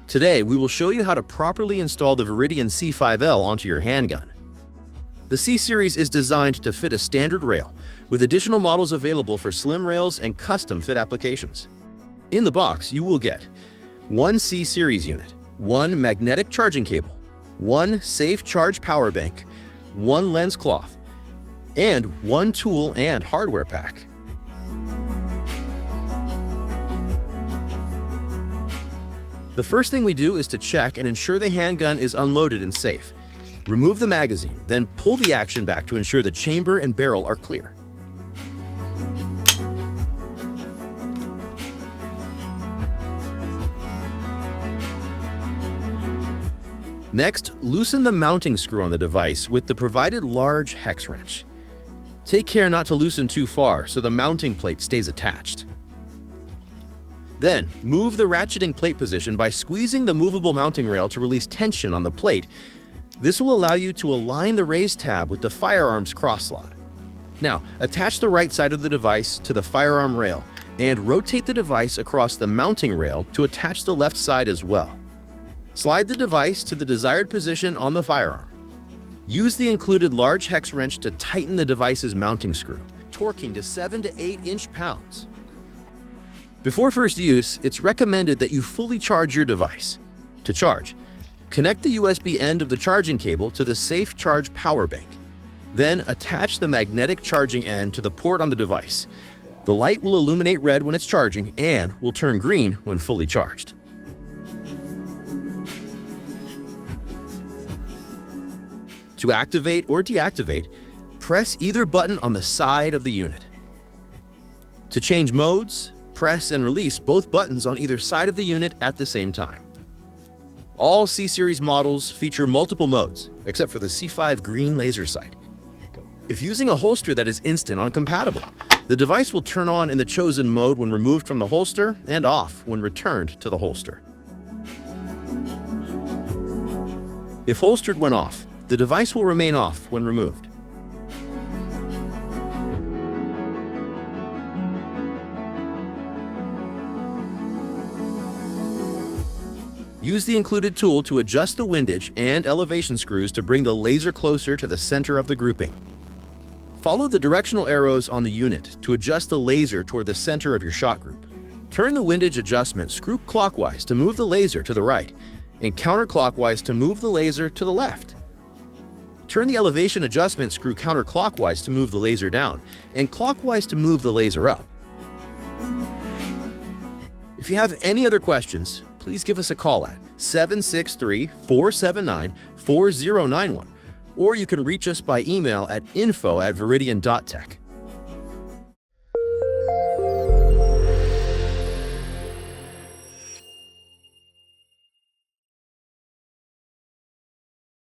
Today, we will show you how to properly install the Viridian C5L onto your handgun. The C-Series is designed to fit a standard rail, with additional models available for slim rails and custom fit applications. In the box, you will get one C-Series unit, one magnetic charging cable, one SAFECharge power bank, one lens cloth, and one tool and hardware pack. The first thing we do is to check and ensure the handgun is unloaded and safe. Remove the magazine, then pull the action back to ensure the chamber and barrel are clear. Next, loosen the mounting screw on the device with the provided large hex wrench. Take care not to loosen too far so the mounting plate stays attached. Then, move the ratcheting plate position by squeezing the movable mounting rail to release tension on the plate. This will allow you to align the raised tab with the firearm's cross slot. Now, attach the right side of the device to the firearm rail and rotate the device across the mounting rail to attach the left side as well. Slide the device to the desired position on the firearm. Use the included large hex wrench to tighten the device's mounting screw, torquing to 7 to 8 inch-pounds. Before first use, it's recommended that you fully charge your device. To charge, connect the USB end of the charging cable to the SAFECharge power bank. Then attach the magnetic charging end to the port on the device. The light will illuminate red when it's charging and will turn green when fully charged. To activate or deactivate, press either button on the side of the unit. To change modes, press and release both buttons on either side of the unit at the same time. All C-Series models feature multiple modes, except for the C5 green laser sight. If using a holster that is instant on compatible, the device will turn on in the chosen mode when removed from the holster and off when returned to the holster. If holstered when off, the device will remain off when removed. Use the included tool to adjust the windage and elevation screws to bring the laser closer to the center of the grouping. Follow the directional arrows on the unit to adjust the laser toward the center of your shot group. Turn the windage adjustment screw clockwise to move the laser to the right, and counterclockwise to move the laser to the left. Turn the elevation adjustment screw counterclockwise to move the laser down, and clockwise to move the laser up. If you have any other questions, please give us a call at 763-479-4091, or you can reach us by email at info@viridian.tech.